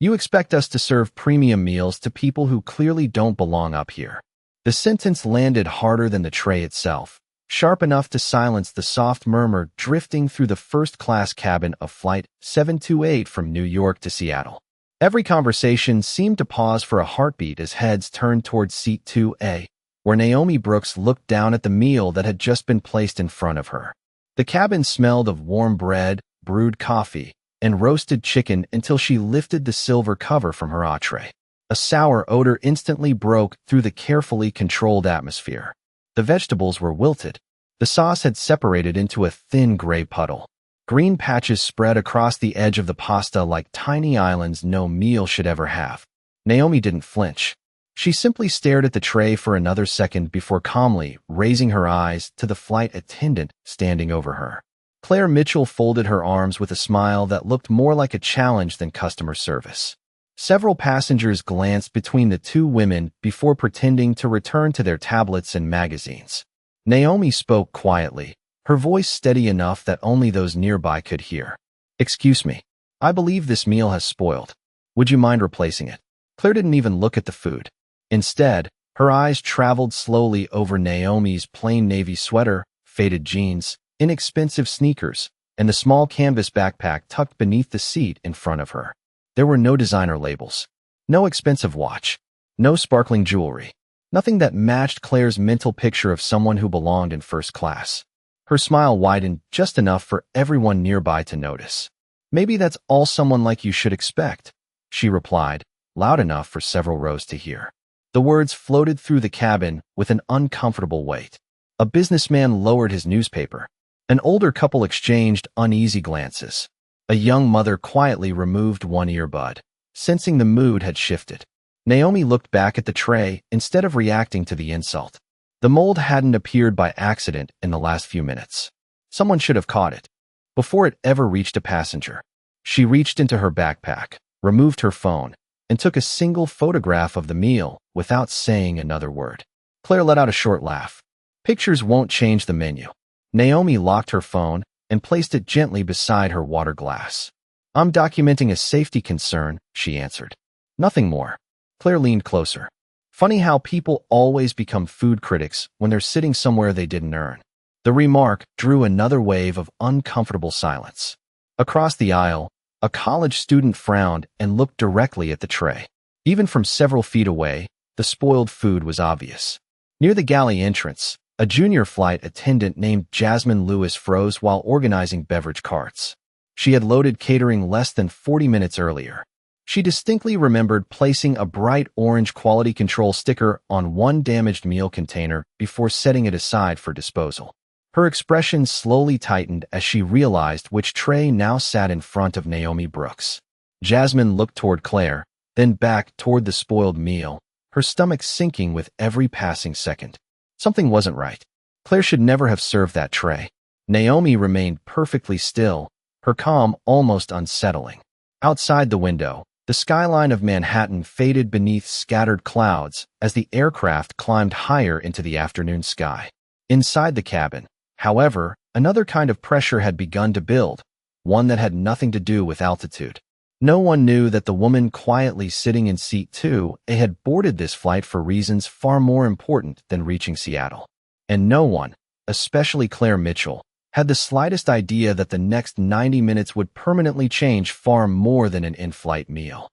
You expect us to serve premium meals to people who clearly don't belong up here." The sentence landed harder than the tray itself, sharp enough to silence the soft murmur drifting through the first-class cabin of Flight 728 from New York to Seattle. Every conversation seemed to pause for a heartbeat as heads turned towards Seat 2A, where Naomi Brooks looked down at the meal that had just been placed in front of her. The cabin smelled of warm bread, brewed coffee, and roasted chicken until she lifted the silver cover from her entree. A sour odor instantly broke through the carefully controlled atmosphere. The vegetables were wilted. The sauce had separated into a thin gray puddle. Green patches spread across the edge of the pasta like tiny islands no meal should ever have. Naomi didn't flinch. She simply stared at the tray for another second before calmly raising her eyes to the flight attendant standing over her. Claire Mitchell folded her arms with a smile that looked more like a challenge than customer service. Several passengers glanced between the two women before pretending to return to their tablets and magazines. Naomi spoke quietly, her voice steady enough that only those nearby could hear. "Excuse me. I believe this meal has spoiled. Would you mind replacing it?" Claire didn't even look at the food. Instead, her eyes traveled slowly over Naomi's plain navy sweater, faded jeans, inexpensive sneakers, and the small canvas backpack tucked beneath the seat in front of her. There were no designer labels, no expensive watch, no sparkling jewelry, nothing that matched Claire's mental picture of someone who belonged in first class. Her smile widened just enough for everyone nearby to notice. "Maybe that's all someone like you should expect," she replied, loud enough for several rows to hear. The words floated through the cabin with an uncomfortable weight. A businessman lowered his newspaper. An older couple exchanged uneasy glances. A young mother quietly removed one earbud, sensing the mood had shifted. Naomi looked back at the tray instead of reacting to the insult. The mold hadn't appeared by accident in the last few minutes. Someone should have caught it before it ever reached a passenger. She reached into her backpack, removed her phone, and took a single photograph of the meal without saying another word. Claire let out a short laugh. "Pictures won't change the menu." Naomi locked her phone and placed it gently beside her water glass. "I'm documenting a safety concern," she answered. "Nothing more." Claire leaned closer. Funny how people always become food critics when they're sitting somewhere they didn't earn. The remark drew another wave of uncomfortable silence. Across the aisle, a college student frowned and looked directly at the tray. Even from several feet away, the spoiled food was obvious. Near the galley entrance, a junior flight attendant named Jasmine Lewis froze while organizing beverage carts. She had loaded catering less than 40 minutes earlier. She distinctly remembered placing a bright orange quality control sticker on one damaged meal container before setting it aside for disposal. Her expression slowly tightened as she realized which tray now sat in front of Naomi Brooks. Jasmine looked toward Claire, then back toward the spoiled meal, her stomach sinking with every passing second. Something wasn't right. Claire should never have served that tray. Naomi remained perfectly still, her calm almost unsettling. Outside the window, the skyline of Manhattan faded beneath scattered clouds as the aircraft climbed higher into the afternoon sky. Inside the cabin, however, another kind of pressure had begun to build, one that had nothing to do with altitude. No one knew that the woman quietly sitting in seat 2A had boarded this flight for reasons far more important than reaching Seattle. And no one, especially Claire Mitchell, had the slightest idea that the next 90 minutes would permanently change far more than an in-flight meal.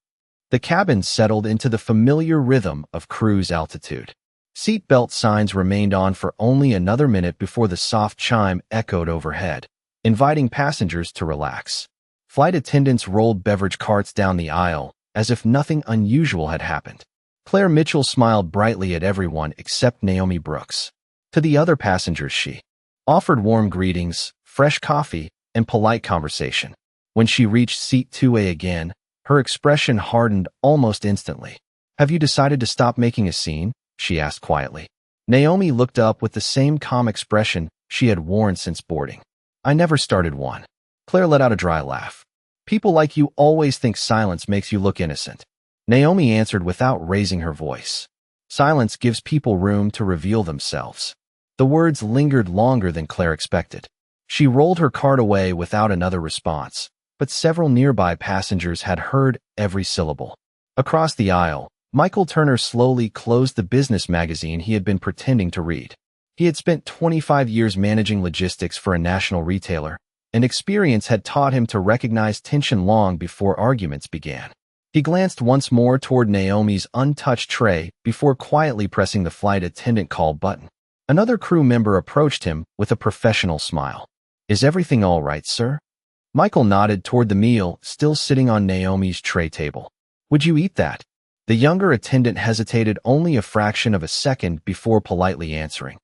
The cabin settled into the familiar rhythm of cruise altitude. Seatbelt signs remained on for only another minute before the soft chime echoed overhead, inviting passengers to relax. Flight attendants rolled beverage carts down the aisle as if nothing unusual had happened. Claire Mitchell smiled brightly at everyone except Naomi Brooks. To the other passengers she offered warm greetings, fresh coffee, and polite conversation. When she reached seat 2A again, her expression hardened almost instantly. "Have you decided to stop making a scene?" she asked quietly. Naomi looked up with the same calm expression she had worn since boarding. "I never started one." Claire let out a dry laugh. "People like you always think silence makes you look innocent." Naomi answered without raising her voice. "Silence gives people room to reveal themselves." The words lingered longer than Claire expected. She rolled her cart away without another response, but several nearby passengers had heard every syllable. Across the aisle, Michael Turner slowly closed the business magazine he had been pretending to read. He had spent 25 years managing logistics for a national retailer, and experience had taught him to recognize tension long before arguments began. He glanced once more toward Naomi's untouched tray before quietly pressing the flight attendant call button. Another crew member approached him with a professional smile. "Is everything all right, sir?" Michael nodded toward the meal still sitting on Naomi's tray table. "Would you eat that?" The younger attendant hesitated only a fraction of a second before politely answering,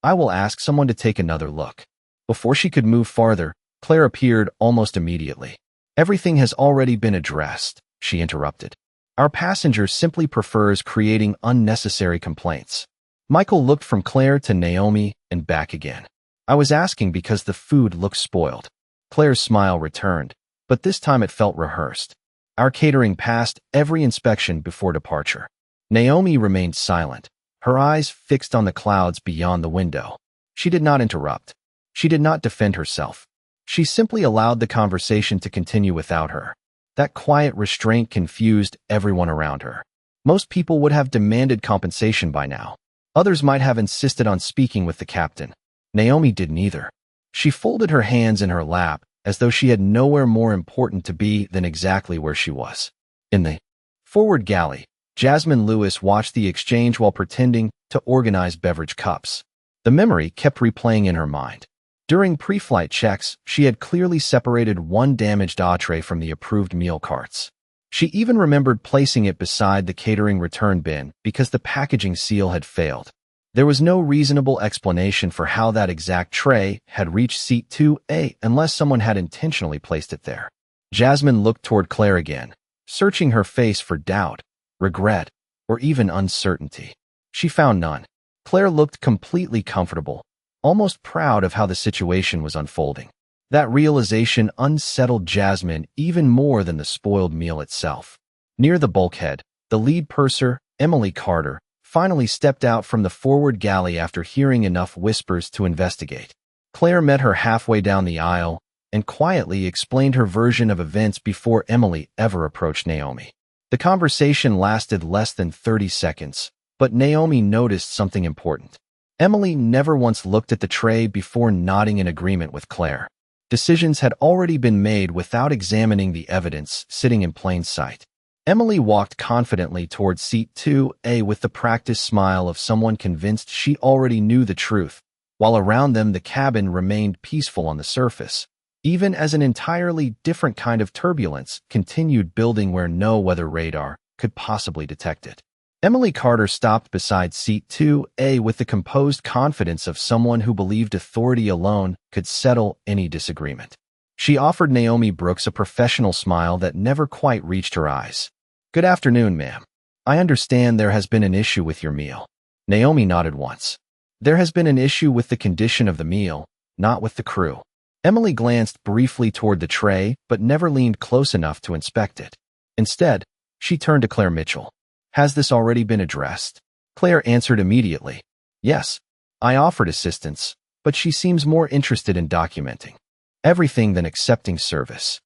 "I will ask someone to take another look." Before she could move farther, Claire appeared almost immediately. "Everything has already been addressed," she interrupted. "Our passenger simply prefers creating unnecessary complaints." Michael looked from Claire to Naomi and back again. "I was asking because the food looks spoiled." Claire's smile returned, but this time it felt rehearsed. "Our catering passed every inspection before departure." Naomi remained silent, her eyes fixed on the clouds beyond the window. She did not interrupt. She did not defend herself. She simply allowed the conversation to continue without her. That quiet restraint confused everyone around her. Most people would have demanded compensation by now. Others might have insisted on speaking with the captain. Naomi did neither. She folded her hands in her lap as though she had nowhere more important to be than exactly where she was. In the forward galley, Jasmine Lewis watched the exchange while pretending to organize beverage cups. The memory kept replaying in her mind. During pre-flight checks, she had clearly separated one damaged entree from the approved meal carts. She even remembered placing it beside the catering return bin because the packaging seal had failed. There was no reasonable explanation for how that exact tray had reached seat 2A unless someone had intentionally placed it there. Jasmine looked toward Claire again, searching her face for doubt, regret, or even uncertainty. She found none. Claire looked completely comfortable, almost proud of how the situation was unfolding. That realization unsettled Jasmine even more than the spoiled meal itself. Near the bulkhead, the lead purser, Emily Carter, finally stepped out from the forward galley after hearing enough whispers to investigate. Claire met her halfway down the aisle and quietly explained her version of events before Emily ever approached Naomi. The conversation lasted less than 30 seconds, but Naomi noticed something important. Emily never once looked at the tray before nodding in agreement with Claire. Decisions had already been made without examining the evidence sitting in plain sight. Emily walked confidently toward seat 2A with the practiced smile of someone convinced she already knew the truth, while around them the cabin remained peaceful on the surface, even as an entirely different kind of turbulence continued building where no weather radar could possibly detect it. Emily Carter stopped beside seat 2A with the composed confidence of someone who believed authority alone could settle any disagreement. She offered Naomi Brooks a professional smile that never quite reached her eyes. "Good afternoon, ma'am. I understand there has been an issue with your meal." Naomi nodded once. "There has been an issue with the condition of the meal, not with the crew." Emily glanced briefly toward the tray, but never leaned close enough to inspect it. Instead, she turned to Claire Mitchell. "Has this already been addressed?" Claire answered immediately. "Yes, I offered assistance, but she seems more interested in documenting everything than accepting service."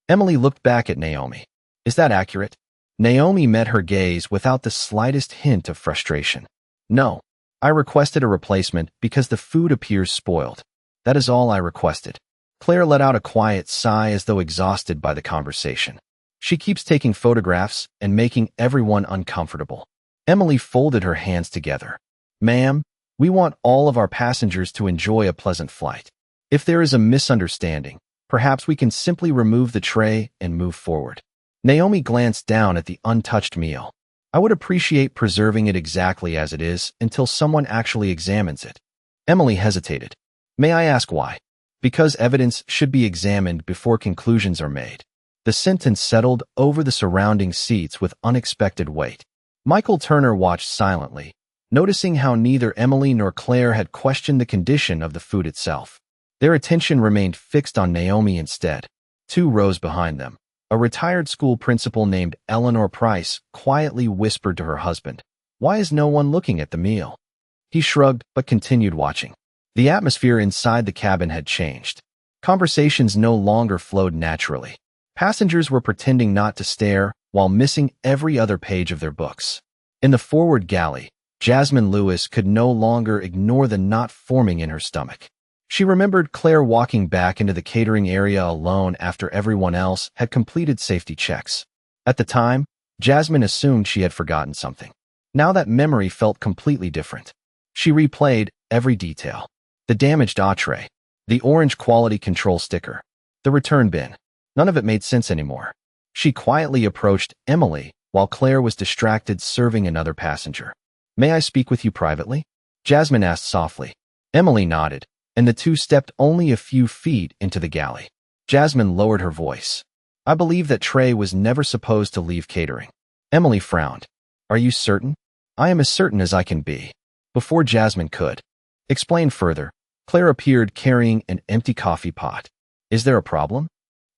Emily looked back at Naomi. "Is that accurate?" Naomi met her gaze without the slightest hint of frustration. "No, I requested a replacement because the food appears spoiled. That is all I requested." Claire let out a quiet sigh as though exhausted by the conversation. "She keeps taking photographs and making everyone uncomfortable." Emily folded her hands together. "Ma'am, we want all of our passengers to enjoy a pleasant flight. If there is a misunderstanding, perhaps we can simply remove the tray and move forward." Naomi glanced down at the untouched meal. "I would appreciate preserving it exactly as it is until someone actually examines it." Emily hesitated. "May I ask why?" "Because evidence should be examined before conclusions are made." The sentence settled over the surrounding seats with unexpected weight. Michael Turner watched silently, noticing how neither Emily nor Claire had questioned the condition of the food itself. Their attention remained fixed on Naomi instead. 2 rows behind them, a retired school principal named Eleanor Price quietly whispered to her husband, "Why is no one looking at the meal?" He shrugged but continued watching. The atmosphere inside the cabin had changed. Conversations no longer flowed naturally. Passengers were pretending not to stare while missing every other page of their books. In the forward galley, Jasmine Lewis could no longer ignore the knot forming in her stomach. She remembered Claire walking back into the catering area alone after everyone else had completed safety checks. At the time, Jasmine assumed she had forgotten something. Now that memory felt completely different. She replayed every detail. The damaged tray, the orange quality control sticker, the return bin. None of it made sense anymore. She quietly approached Emily while Claire was distracted serving another passenger. "May I speak with you privately?" Jasmine asked softly. Emily nodded, and the two stepped only a few feet into the galley. Jasmine lowered her voice. "I believe that Trey was never supposed to leave catering." Emily frowned. "Are you certain?" "I am as certain as I can be." Before Jasmine could explain further, Claire appeared carrying an empty coffee pot. "Is there a problem?"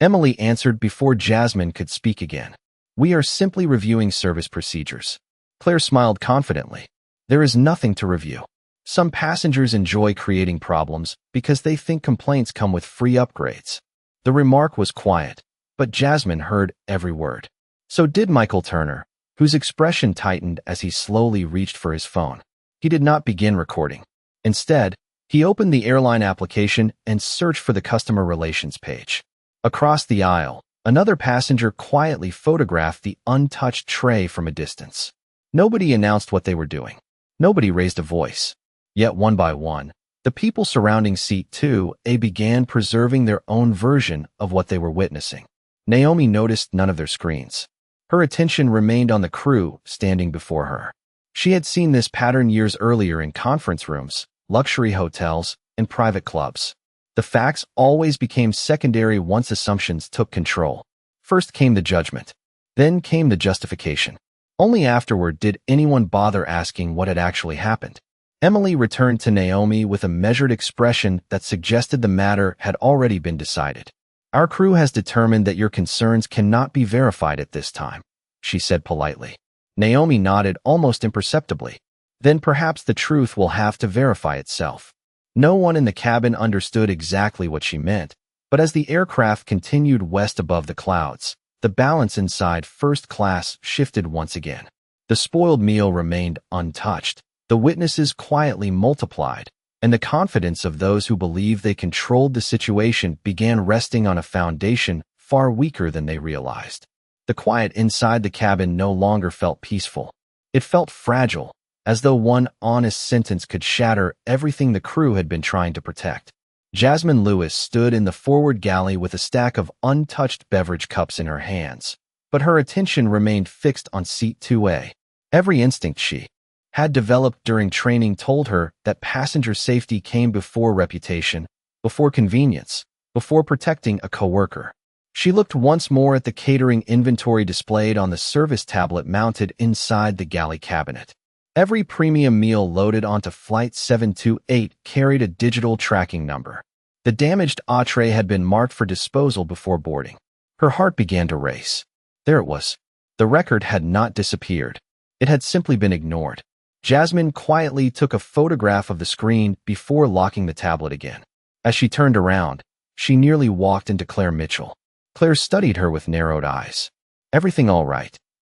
Emily answered before Jasmine could speak again. "We are simply reviewing service procedures." Claire smiled confidently. "There is nothing to review. Some passengers enjoy creating problems because they think complaints come with free upgrades." The remark was quiet, but Jasmine heard every word. So did Michael Turner, whose expression tightened as he slowly reached for his phone. He did not begin recording. Instead, he opened the airline application and searched for the customer relations page. Across the aisle, another passenger quietly photographed the untouched tray from a distance. Nobody announced what they were doing. Nobody raised a voice. Yet one by one, the people surrounding seat 2A began preserving their own version of what they were witnessing. Naomi noticed none of their screens. Her attention remained on the crew standing before her. She had seen this pattern years earlier in conference rooms, luxury hotels, and private clubs. The facts always became secondary once assumptions took control. First came the judgment. Then came the justification. Only afterward did anyone bother asking what had actually happened. Emily returned to Naomi with a measured expression that suggested the matter had already been decided. "Our crew has determined that your concerns cannot be verified at this time," she said politely. Naomi nodded almost imperceptibly. "Then perhaps the truth will have to verify itself." No one in the cabin understood exactly what she meant, but as the aircraft continued west above the clouds, the balance inside first class shifted once again. The spoiled meal remained untouched. The witnesses quietly multiplied, and the confidence of those who believed they controlled the situation began resting on a foundation far weaker than they realized. The quiet inside the cabin no longer felt peaceful. It felt fragile, as though one honest sentence could shatter everything the crew had been trying to protect. Jasmine Lewis stood in the forward galley with a stack of untouched beverage cups in her hands, but her attention remained fixed on seat 2A. Every instinct she had developed during training told her that passenger safety came before reputation, before convenience, before protecting a coworker. She looked once more at the catering inventory displayed on the service tablet mounted inside the galley cabinet. Every premium meal loaded onto Flight 728 carried a digital tracking number. The damaged tray had been marked for disposal before boarding. Her heart began to race. There it was. The record had not disappeared. It had simply been ignored. Jasmine quietly took a photograph of the screen before locking the tablet again. As she turned around, she nearly walked into Claire Mitchell. Claire studied her with narrowed eyes. "Everything all right?"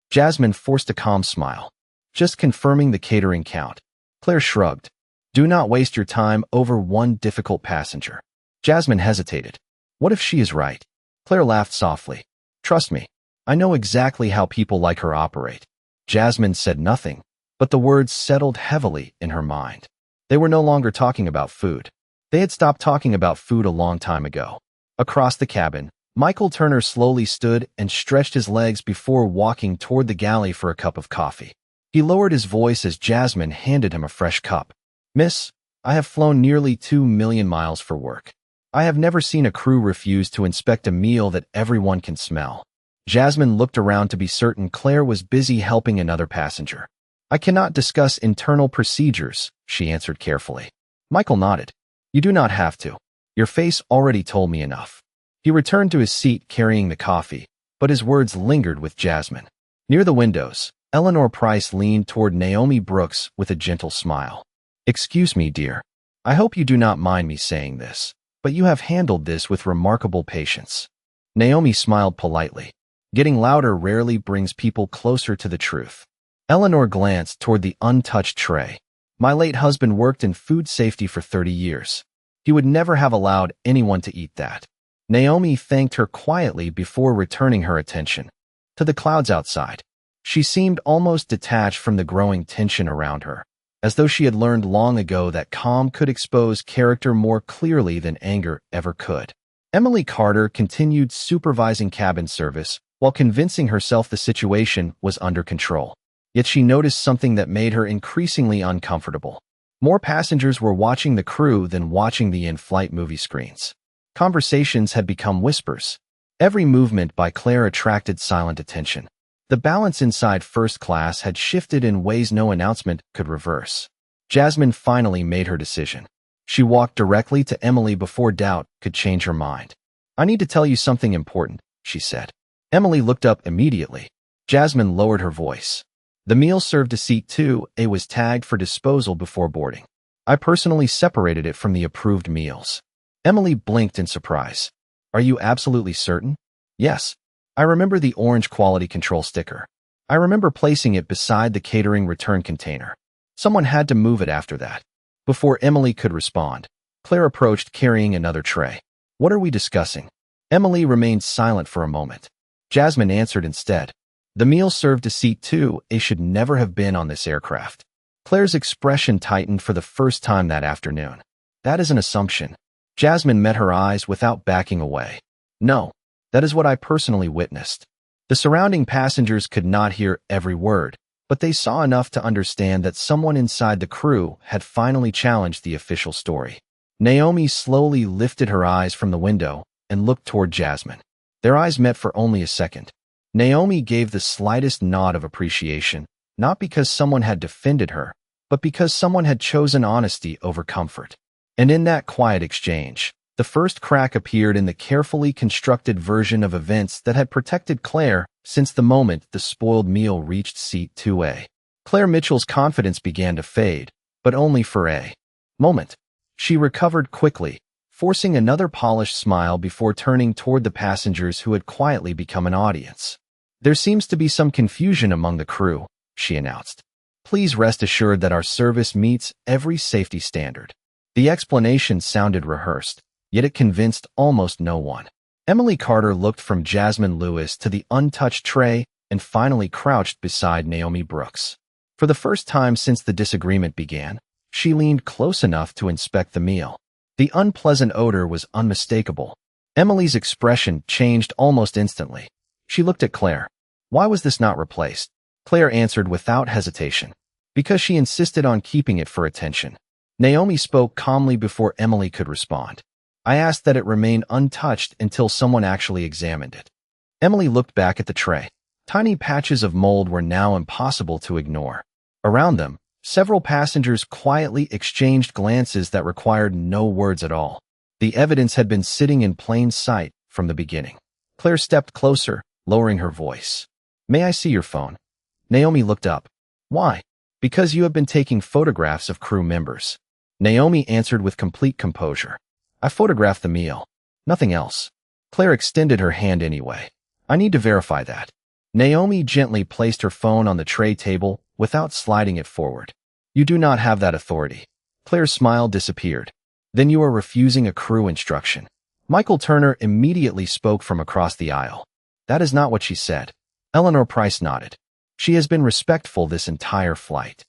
Jasmine forced a calm smile. "Just confirming the catering count." Claire shrugged. "Do not waste your time over one difficult passenger." Jasmine hesitated. What if she is right? Claire laughed softly. "Trust me, I know exactly how people like her operate." Jasmine said nothing, but the words settled heavily in her mind. They were no longer talking about food. They had stopped talking about food a long time ago. Across the cabin, Michael Turner slowly stood and stretched his legs before walking toward the galley for a cup of coffee. He lowered his voice as Jasmine handed him a fresh cup. "Miss, I have flown nearly 2 million miles for work. I have never seen a crew refuse to inspect a meal that everyone can smell." Jasmine looked around to be certain Claire was busy helping another passenger. "I cannot discuss internal procedures," she answered carefully. Michael nodded. "You do not have to. Your face already told me enough." He returned to his seat carrying the coffee, but his words lingered with Jasmine. Near the windows, Eleanor Price leaned toward Naomi Brooks with a gentle smile. "Excuse me, dear. I hope you do not mind me saying this, but you have handled this with remarkable patience." Naomi smiled politely. Getting louder rarely brings people closer to the truth. Eleanor glanced toward the untouched tray. My late husband worked in food safety for 30 years. He would never have allowed anyone to eat that. Naomi thanked her quietly before returning her attention to the clouds outside. She seemed almost detached from the growing tension around her, as though she had learned long ago that calm could expose character more clearly than anger ever could. Emily Carter continued supervising cabin service while convincing herself the situation was under control. Yet she noticed something that made her increasingly uncomfortable. More passengers were watching the crew than watching the in-flight movie screens. Conversations had become whispers. Every movement by Claire attracted silent attention. The balance inside first class had shifted in ways no announcement could reverse. Jasmine finally made her decision. She walked directly to Emily before doubt could change her mind. "I need to tell you something important," she said. Emily looked up immediately. Jasmine lowered her voice. "The meal served to seat 2A was tagged for disposal before boarding. I personally separated it from the approved meals." Emily blinked in surprise. "Are you absolutely certain?" "Yes. I remember the orange quality control sticker. I remember placing it beside the catering return container. Someone had to move it after that." Before Emily could respond, Claire approached carrying another tray. "What are we discussing?" Emily remained silent for a moment. Jasmine answered instead. "The meal served to seat 2A should never have been on this aircraft." Claire's expression tightened for the first time that afternoon. "That is an assumption." Jasmine met her eyes without backing away. "No, that is what I personally witnessed." The surrounding passengers could not hear every word, but they saw enough to understand that someone inside the crew had finally challenged the official story. Naomi slowly lifted her eyes from the window and looked toward Jasmine. Their eyes met for only a second. Naomi gave the slightest nod of appreciation, not because someone had defended her, but because someone had chosen honesty over comfort. And in that quiet exchange, the first crack appeared in the carefully constructed version of events that had protected Claire since the moment the spoiled meal reached seat 2A. Claire Mitchell's confidence began to fade, but only for a moment. She recovered quickly, forcing another polished smile before turning toward the passengers who had quietly become an audience. "There seems to be some confusion among the crew," she announced. "Please rest assured that our service meets every safety standard." The explanation sounded rehearsed, yet it convinced almost no one. Emily Carter looked from Jasmine Lewis to the untouched tray and finally crouched beside Naomi Brooks. For the first time since the disagreement began, she leaned close enough to inspect the meal. The unpleasant odor was unmistakable. Emily's expression changed almost instantly. She looked at Claire. "Why was this not replaced?" Claire answered without hesitation. "Because she insisted on keeping it for attention." Naomi spoke calmly before Emily could respond. "I asked that it remain untouched until someone actually examined it." Emily looked back at the tray. Tiny patches of mold were now impossible to ignore. Around them, several passengers quietly exchanged glances that required no words at all. The evidence had been sitting in plain sight from the beginning. Claire stepped closer, lowering her voice. "May I see your phone?" Naomi looked up. "Why?" "Because you have been taking photographs of crew members." Naomi answered with complete composure. "I photographed the meal. Nothing else." Claire extended her hand anyway. "I need to verify that." Naomi gently placed her phone on the tray table without sliding it forward. "You do not have that authority." Claire's smile disappeared. "Then you are refusing a crew instruction." Michael Turner immediately spoke from across the aisle. "That is not what she said." Eleanor Price nodded. "She has been respectful this entire flight."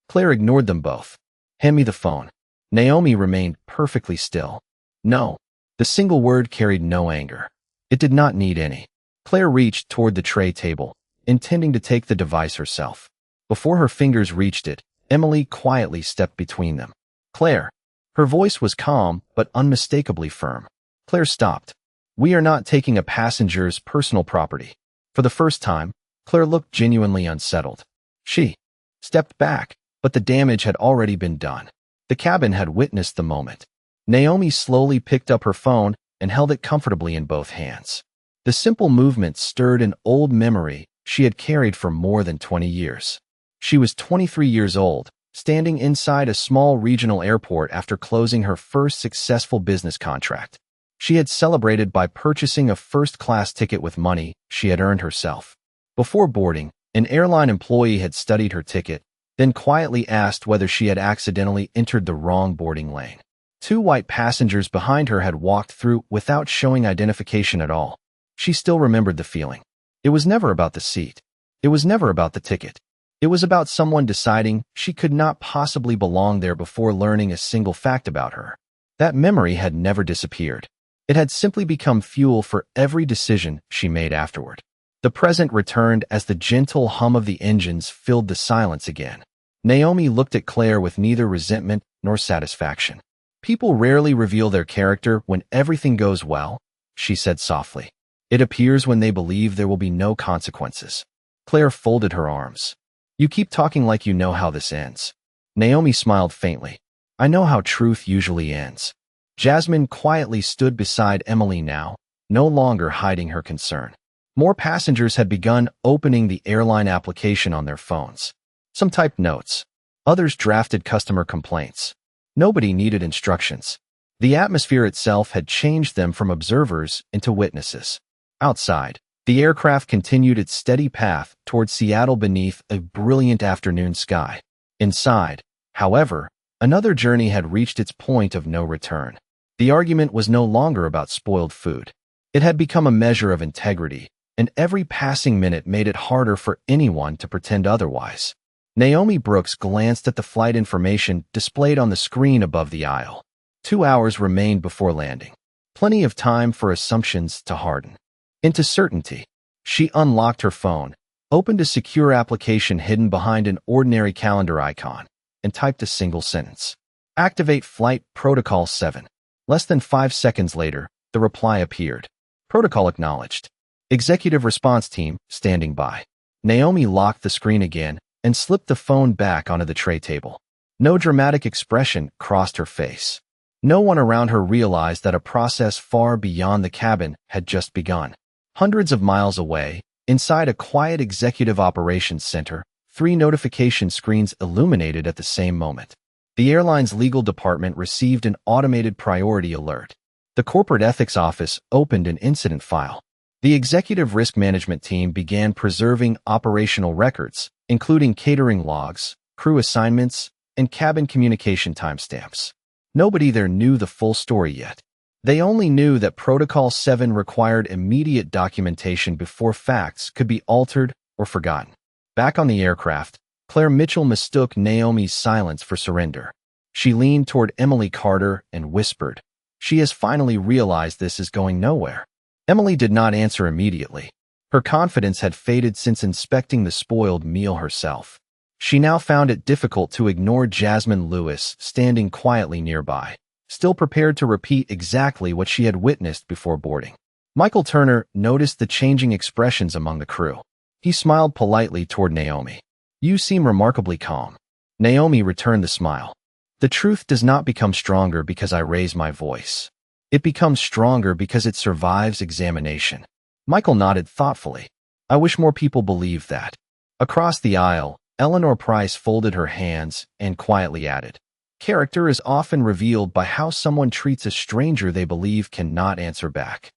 Claire ignored them both. "Hand me the phone." Naomi remained perfectly still. "No." The single word carried no anger. It did not need any. Claire reached toward the tray table, intending to take the device herself. Before her fingers reached it, Emily quietly stepped between them. "Claire." Her voice was calm, but unmistakably firm. Claire stopped. "We are not taking a passenger's personal property." For the first time, Claire looked genuinely unsettled. She stepped back, but the damage had already been done. The cabin had witnessed the moment. Naomi slowly picked up her phone and held it comfortably in both hands. The simple movement stirred an old memory she had carried for more than 20 years. She was 23 years old, standing inside a small regional airport after closing her first successful business contract. She had celebrated by purchasing a first-class ticket with money she had earned herself. Before boarding, an airline employee had studied her ticket, then quietly asked whether she had accidentally entered the wrong boarding lane. Two white passengers behind her had walked through without showing identification at all. She still remembered the feeling. It was never about the seat. It was never about the ticket. It was about someone deciding she could not possibly belong there before learning a single fact about her. That memory had never disappeared. It had simply become fuel for every decision she made afterward. The present returned as the gentle hum of the engines filled the silence again. Naomi looked at Claire with neither resentment nor satisfaction. "People rarely reveal their character when everything goes well," she said softly. "It appears when they believe there will be no consequences." Claire folded her arms. "You keep talking like you know how this ends." Naomi smiled faintly. "I know how truth usually ends." Jasmine quietly stood beside Emily now, no longer hiding her concern. More passengers had begun opening the airline application on their phones. Some typed notes. Others drafted customer complaints. Nobody needed instructions. The atmosphere itself had changed them from observers into witnesses. Outside, the aircraft continued its steady path toward Seattle beneath a brilliant afternoon sky. Inside, however, another journey had reached its point of no return. The argument was no longer about spoiled food. It had become a measure of integrity, and every passing minute made it harder for anyone to pretend otherwise. Naomi Brooks glanced at the flight information displayed on the screen above the aisle. 2 hours remained before landing. Plenty of time for assumptions to harden into certainty. She unlocked her phone, opened a secure application hidden behind an ordinary calendar icon, and typed a single sentence. "Activate Flight Protocol 7. Less than 5 seconds later, the reply appeared. "Protocol acknowledged. Executive response team standing by." Naomi locked the screen again and slipped the phone back onto the tray table. No dramatic expression crossed her face. No one around her realized that a process far beyond the cabin had just begun. Hundreds of miles away, inside a quiet executive operations center, 3 notification screens illuminated at the same moment. The airline's legal department received an automated priority alert. The corporate ethics office opened an incident file. The executive risk management team began preserving operational records, including catering logs, crew assignments, and cabin communication timestamps. Nobody there knew the full story yet. They only knew that Protocol 7 required immediate documentation before facts could be altered or forgotten. Back on the aircraft, Claire Mitchell mistook Naomi's silence for surrender. She leaned toward Emily Carter and whispered, "She has finally realized this is going nowhere." Emily did not answer immediately. Her confidence had faded since inspecting the spoiled meal herself. She now found it difficult to ignore Jasmine Lewis standing quietly nearby, still prepared to repeat exactly what she had witnessed before boarding. Michael Turner noticed the changing expressions among the crew. He smiled politely toward Naomi. "You seem remarkably calm." Naomi returned the smile. "The truth does not become stronger because I raise my voice. It becomes stronger because it survives examination." Michael nodded thoughtfully. "I wish more people believed that." Across the aisle, Eleanor Price folded her hands and quietly added, "Character is often revealed by how someone treats a stranger they believe cannot answer back."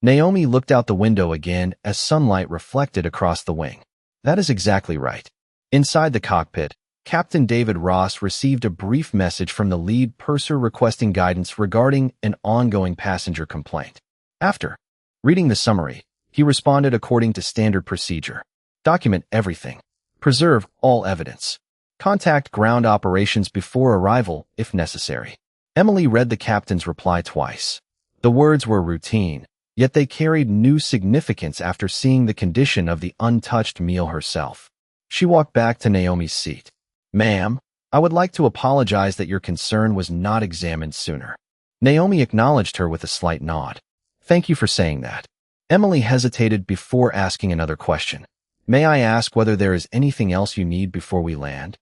Naomi looked out the window again as sunlight reflected across the wing. "That is exactly right." Inside the cockpit, Captain David Ross received a brief message from the lead purser requesting guidance regarding an ongoing passenger complaint. After reading the summary, he responded according to standard procedure. "Document everything. Preserve all evidence. Contact ground operations before arrival if necessary." Emily read the captain's reply twice. The words were routine, yet they carried new significance after seeing the condition of the untouched meal herself. She walked back to Naomi's seat. "Ma'am, I would like to apologize that your concern was not examined sooner." Naomi acknowledged her with a slight nod. "Thank you for saying that." Emily hesitated before asking another question. "May I ask whether there is anything else you need before we land?"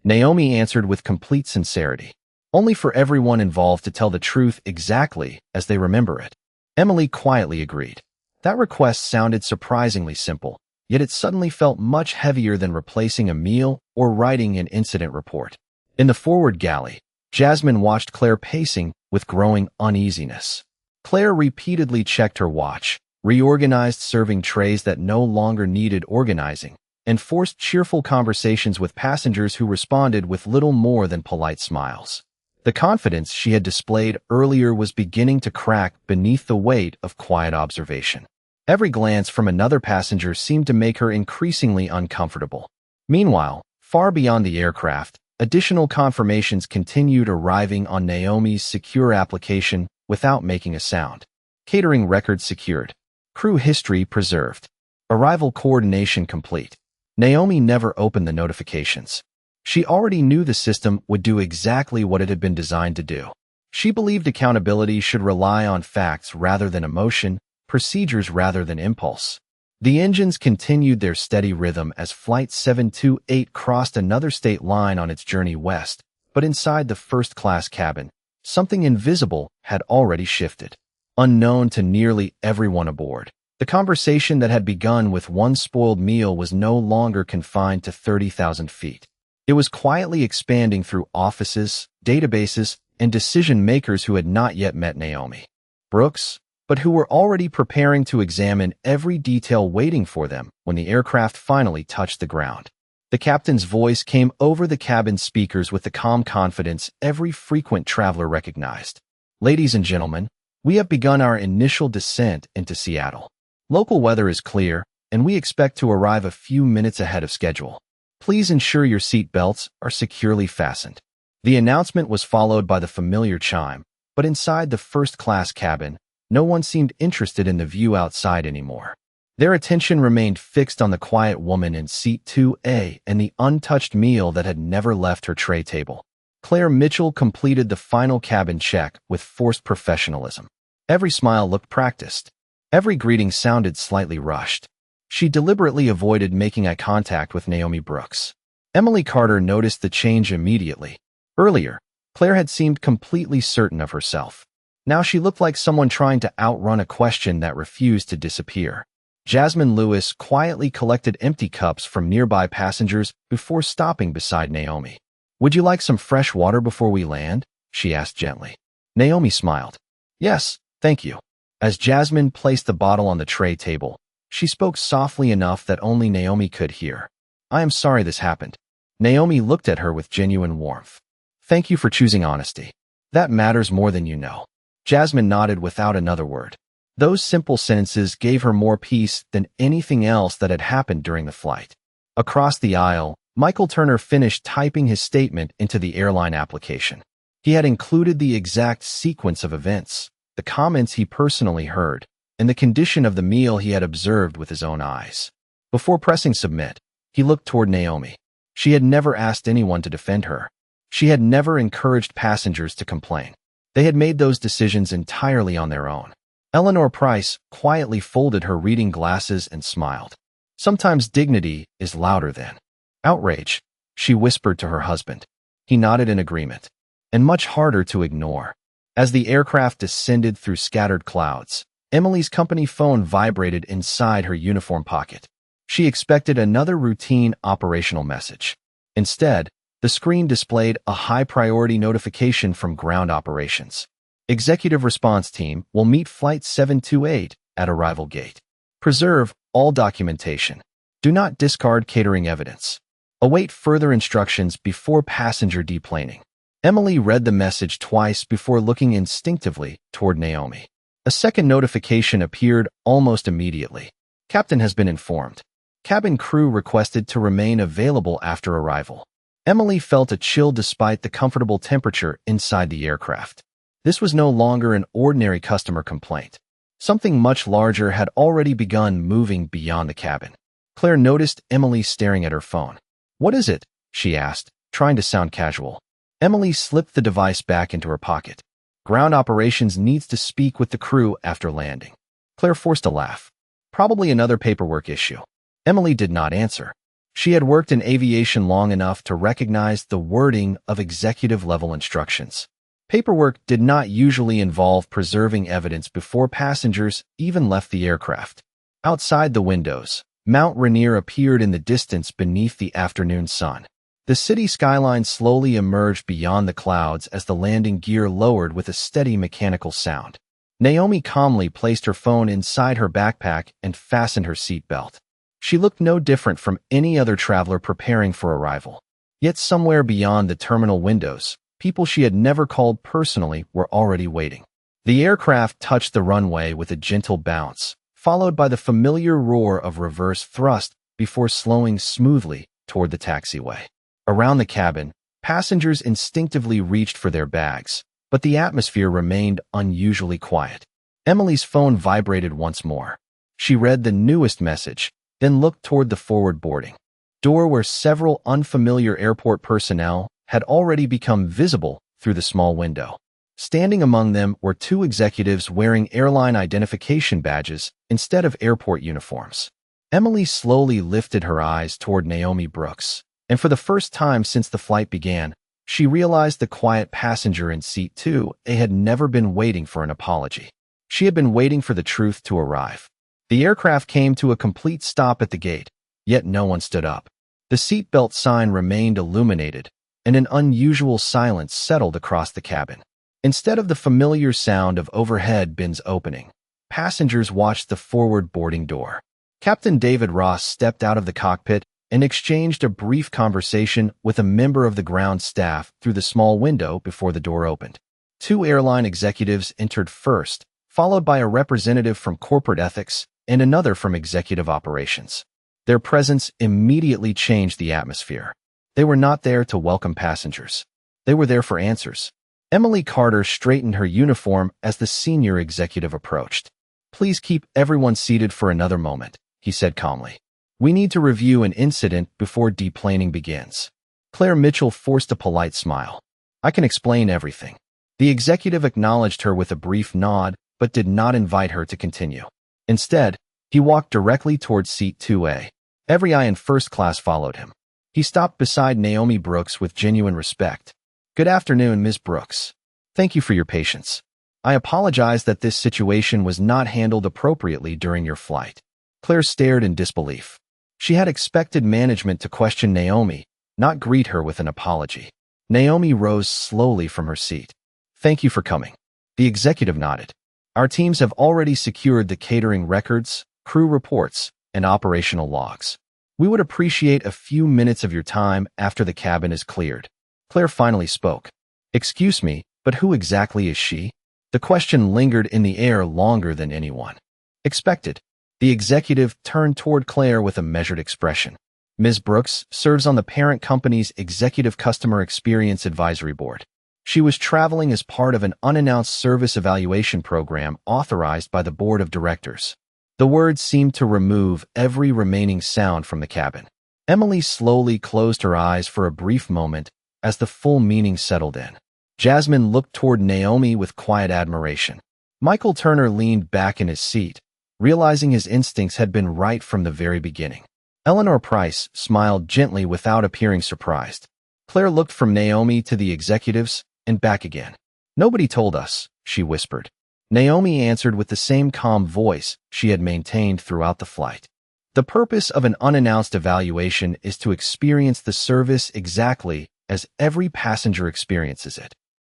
Naomi answered with complete sincerity. "Only for everyone involved to tell the truth exactly as they remember it." Emily quietly agreed. That request sounded surprisingly simple, yet it suddenly felt much heavier than replacing a meal or writing an incident report. In the forward galley, Jasmine watched Claire pacing with growing uneasiness. Claire repeatedly checked her watch, reorganized serving trays that no longer needed organizing, and forced cheerful conversations with passengers who responded with little more than polite smiles. The confidence she had displayed earlier was beginning to crack beneath the weight of quiet observation. Every glance from another passenger seemed to make her increasingly uncomfortable. Meanwhile, far beyond the aircraft, additional confirmations continued arriving on Naomi's secure application without making a sound. Catering records secured. Crew history preserved. Arrival coordination complete. Naomi never opened the notifications. She already knew the system would do exactly what it had been designed to do. She believed accountability should rely on facts rather than emotion, procedures rather than impulse. The engines continued their steady rhythm as Flight 728 crossed another state line on its journey west, but inside the first-class cabin, something invisible had already shifted. Unknown to nearly everyone aboard, the conversation that had begun with one spoiled meal was no longer confined to 30,000 feet. It was quietly expanding through offices, databases, and decision-makers who had not yet met Naomi Brooks, but who were already preparing to examine every detail waiting for them when the aircraft finally touched the ground. The captain's voice came over the cabin speakers with the calm confidence every frequent traveler recognized. "Ladies and gentlemen, we have begun our initial descent into Seattle. Local weather is clear, and we expect to arrive a few minutes ahead of schedule. Please ensure your seat belts are securely fastened." The announcement was followed by the familiar chime, but inside the first-class cabin, no one seemed interested in the view outside anymore. Their attention remained fixed on the quiet woman in seat 2A and the untouched meal that had never left her tray table. Claire Mitchell completed the final cabin check with forced professionalism. Every smile looked practiced. Every greeting sounded slightly rushed. She deliberately avoided making eye contact with Naomi Brooks. Emily Carter noticed the change immediately. Earlier, Claire had seemed completely certain of herself. Now she looked like someone trying to outrun a question that refused to disappear. Jasmine Lewis quietly collected empty cups from nearby passengers before stopping beside Naomi. "Would you like some fresh water before we land?" she asked gently. Naomi smiled. "Yes, thank you." As Jasmine placed the bottle on the tray table, she spoke softly enough that only Naomi could hear. "I am sorry this happened." Naomi looked at her with genuine warmth. "Thank you for choosing honesty. That matters more than you know." Jasmine nodded without another word. Those simple sentences gave her more peace than anything else that had happened during the flight. Across the aisle, Michael Turner finished typing his statement into the airline application. He had included the exact sequence of events, the comments he personally heard, and the condition of the meal he had observed with his own eyes. Before pressing submit, he looked toward Naomi. She had never asked anyone to defend her. She had never encouraged passengers to complain. They had made those decisions entirely on their own. Eleanor Price quietly folded her reading glasses and smiled. "Sometimes dignity is louder than outrage," she whispered to her husband. He nodded in agreement. "And much harder to ignore." As the aircraft descended through scattered clouds, Emily's company phone vibrated inside her uniform pocket. She expected another routine operational message. Instead, the screen displayed a high-priority notification from ground operations. "Executive Response Team will meet Flight 728 at Arrival Gate. Preserve all documentation. Do not discard catering evidence. Await further instructions before passenger deplaning." Emily read the message twice before looking instinctively toward Naomi. A second notification appeared almost immediately. "Captain has been informed. Cabin crew requested to remain available after arrival." Emily felt a chill despite the comfortable temperature inside the aircraft. This was no longer an ordinary customer complaint. Something much larger had already begun moving beyond the cabin. Claire noticed Emily staring at her phone. "What is it?" she asked, trying to sound casual. Emily slipped the device back into her pocket. "Ground operations needs to speak with the crew after landing." Claire forced a laugh. "Probably another paperwork issue." Emily did not answer. She had worked in aviation long enough to recognize the wording of executive-level instructions. Paperwork did not usually involve preserving evidence before passengers even left the aircraft. Outside the windows, Mount Rainier appeared in the distance beneath the afternoon sun. The city skyline slowly emerged beyond the clouds as the landing gear lowered with a steady mechanical sound. Naomi calmly placed her phone inside her backpack and fastened her seatbelt. She looked no different from any other traveler preparing for arrival. Yet somewhere beyond the terminal windows, people she had never called personally were already waiting. The aircraft touched the runway with a gentle bounce, followed by the familiar roar of reverse thrust before slowing smoothly toward the taxiway. Around the cabin, passengers instinctively reached for their bags, but the atmosphere remained unusually quiet. Emily's phone vibrated once more. She read the newest message, then looked toward the forward boarding door where several unfamiliar airport personnel had already become visible through the small window. Standing among them were two executives wearing airline identification badges instead of airport uniforms. Emily slowly lifted her eyes toward Naomi Brooks, and for the first time since the flight began, she realized the quiet passenger in seat 2A had never been waiting for an apology. She had been waiting for the truth to arrive. The aircraft came to a complete stop at the gate, yet no one stood up. The seatbelt sign remained illuminated, and an unusual silence settled across the cabin. Instead of the familiar sound of overhead bins opening, passengers watched the forward boarding door. Captain David Ross stepped out of the cockpit and exchanged a brief conversation with a member of the ground staff through the small window before the door opened. Two airline executives entered first, followed by a representative from corporate ethics and another from executive operations. Their presence immediately changed the atmosphere. They were not there to welcome passengers. They were there for answers. Emily Carter straightened her uniform as the senior executive approached. "Please keep everyone seated for another moment," he said calmly. "We need to review an incident before deplaning begins." Claire Mitchell forced a polite smile. "I can explain everything." The executive acknowledged her with a brief nod, but did not invite her to continue. Instead, he walked directly towards seat 2A. Every eye in first class followed him. He stopped beside Naomi Brooks with genuine respect. "Good afternoon, Ms. Brooks. Thank you for your patience. I apologize that this situation was not handled appropriately during your flight." Claire stared in disbelief. She had expected management to question Naomi, not greet her with an apology. Naomi rose slowly from her seat. "Thank you for coming." The executive nodded. "Our teams have already secured the catering records, crew reports, and operational logs. We would appreciate a few minutes of your time after the cabin is cleared." Claire finally spoke. "Excuse me, but who exactly is she?" The question lingered in the air longer than anyone expected. The executive turned toward Claire with a measured expression. "Ms. Brooks serves on the parent company's Executive Customer Experience Advisory Board. She was traveling as part of an unannounced service evaluation program authorized by the board of directors." The words seemed to remove every remaining sound from the cabin. Emily slowly closed her eyes for a brief moment as the full meaning settled in. Jasmine looked toward Naomi with quiet admiration. Michael Turner leaned back in his seat, realizing his instincts had been right from the very beginning. Eleanor Price smiled gently without appearing surprised. Claire looked from Naomi to the executives and back again. "Nobody told us," she whispered. Naomi answered with the same calm voice she had maintained throughout the flight. "The purpose of an unannounced evaluation is to experience the service exactly as every passenger experiences it."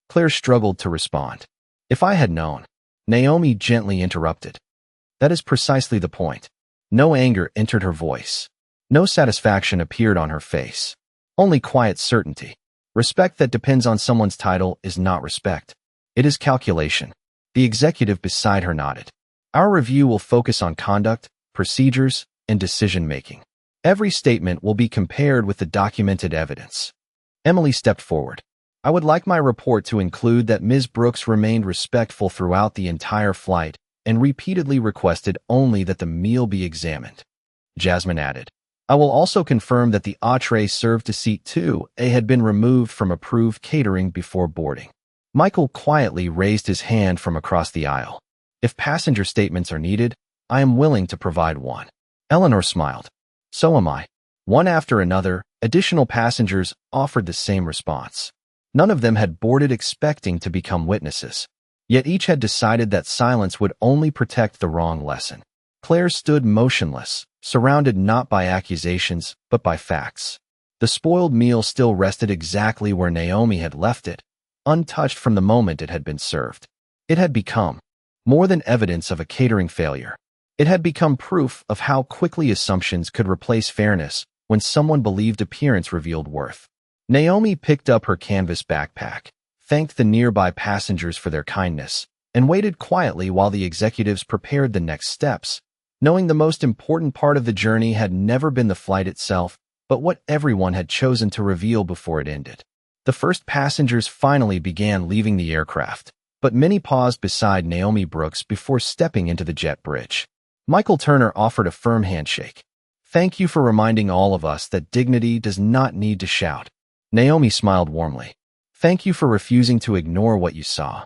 Claire struggled to respond. "If I had known," Naomi gently interrupted. "That is precisely the point." No anger entered her voice. No satisfaction appeared on her face. Only quiet certainty. Respect that depends on someone's title is not respect. It is calculation. The executive beside her nodded. "Our review will focus on conduct, procedures, and decision-making. Every statement will be compared with the documented evidence." Emily stepped forward. "I would like my report to include that Ms. Brooks remained respectful throughout the entire flight and repeatedly requested only that the meal be examined." Jasmine added. "I will also confirm that the entree served to seat 2A had been removed from approved catering before boarding." Michael quietly raised his hand from across the aisle. "If passenger statements are needed, I am willing to provide one." Eleanor smiled. "So am I." One after another, additional passengers offered the same response. None of them had boarded expecting to become witnesses. Yet each had decided that silence would only protect the wrong lesson. Claire stood motionless, surrounded not by accusations, but by facts. The spoiled meal still rested exactly where Naomi had left it, untouched from the moment it had been served. It had become more than evidence of a catering failure. It had become proof of how quickly assumptions could replace fairness when someone believed appearance revealed worth. Naomi picked up her canvas backpack, thanked the nearby passengers for their kindness, and waited quietly while the executives prepared the next steps, knowing the most important part of the journey had never been the flight itself, but what everyone had chosen to reveal before it ended. The first passengers finally began leaving the aircraft, but many paused beside Naomi Brooks before stepping into the jet bridge. Michael Turner offered a firm handshake. "Thank you for reminding all of us that dignity does not need to shout." Naomi smiled warmly. "Thank you for refusing to ignore what you saw."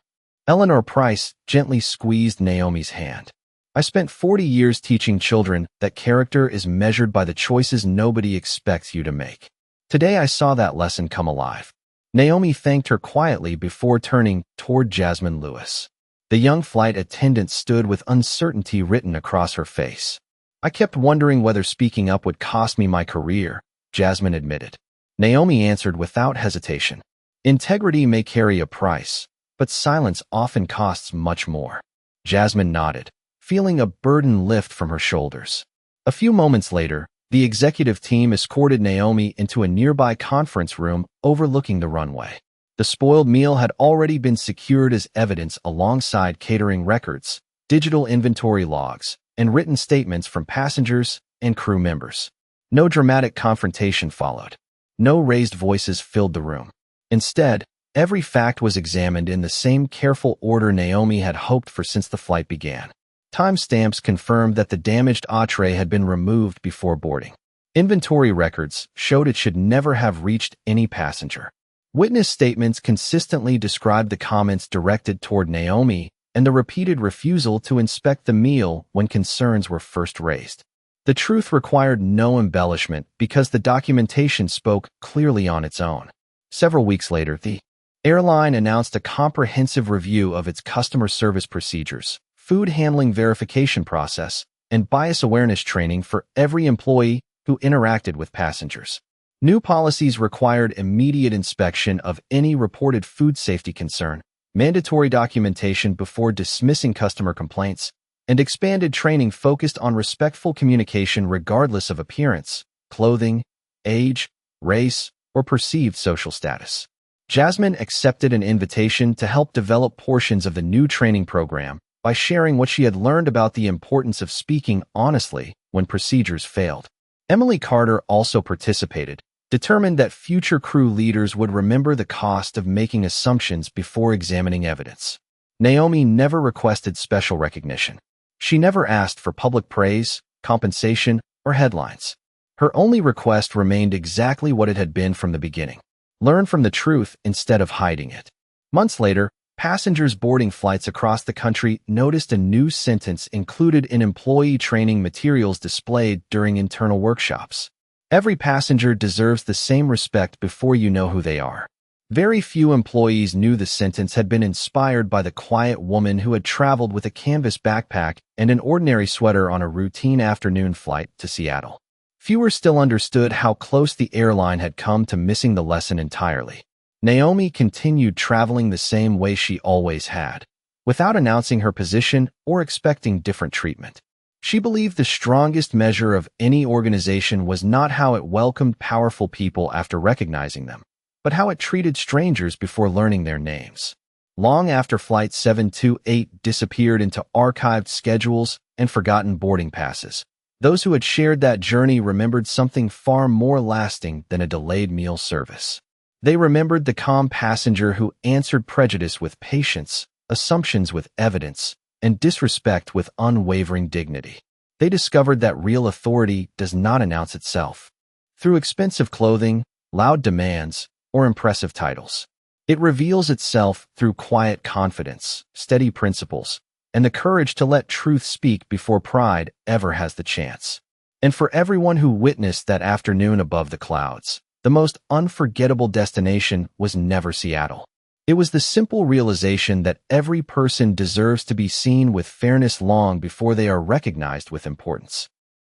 Eleanor Price gently squeezed Naomi's hand. "I spent 40 years teaching children that character is measured by the choices nobody expects you to make. Today I saw that lesson come alive." Naomi thanked her quietly before turning toward Jasmine Lewis. The young flight attendant stood with uncertainty written across her face. "I kept wondering whether speaking up would cost me my career," Jasmine admitted. Naomi answered without hesitation. "Integrity may carry a price, but silence often costs much more." Jasmine nodded, feeling a burden lift from her shoulders. A few moments later, the executive team escorted Naomi into a nearby conference room overlooking the runway. The spoiled meal had already been secured as evidence alongside catering records, digital inventory logs, and written statements from passengers and crew members. No dramatic confrontation followed. No raised voices filled the room. Instead, every fact was examined in the same careful order Naomi had hoped for since the flight began. Timestamps confirmed that the damaged entree had been removed before boarding. Inventory records showed it should never have reached any passenger. Witness statements consistently described the comments directed toward Naomi and the repeated refusal to inspect the meal when concerns were first raised. The truth required no embellishment because the documentation spoke clearly on its own. Several weeks later, the airline announced a comprehensive review of its customer service procedures, food handling verification process, and bias awareness training for every employee who interacted with passengers. New policies required immediate inspection of any reported food safety concern, mandatory documentation before dismissing customer complaints, and expanded training focused on respectful communication regardless of appearance, clothing, age, race, or perceived social status. Jasmine accepted an invitation to help develop portions of the new training program by sharing what she had learned about the importance of speaking honestly when procedures failed. Emily Carter also participated, determined that future crew leaders would remember the cost of making assumptions before examining evidence. Naomi never requested special recognition. She never asked for public praise, compensation, or headlines. Her only request remained exactly what it had been from the beginning: learn from the truth instead of hiding it. Months later, passengers boarding flights across the country noticed a new sentence included in employee training materials displayed during internal workshops. "Every passenger deserves the same respect before you know who they are." Very few employees knew the sentence had been inspired by the quiet woman who had traveled with a canvas backpack and an ordinary sweater on a routine afternoon flight to Seattle. Fewer still understood how close the airline had come to missing the lesson entirely. Naomi continued traveling the same way she always had, without announcing her position or expecting different treatment. She believed the strongest measure of any organization was not how it welcomed powerful people after recognizing them, but how it treated strangers before learning their names. Long after Flight 728 disappeared into archived schedules and forgotten boarding passes, those who had shared that journey remembered something far more lasting than a delayed meal service. They remembered the calm passenger who answered prejudice with patience, assumptions with evidence, and disrespect with unwavering dignity. They discovered that real authority does not announce itself through expensive clothing, loud demands, or impressive titles. It reveals itself through quiet confidence, steady principles, and the courage to let truth speak before pride ever has the chance. And for everyone who witnessed that afternoon above the clouds, the most unforgettable destination was never Seattle. It was the simple realization that every person deserves to be seen with fairness long before they are recognized with importance.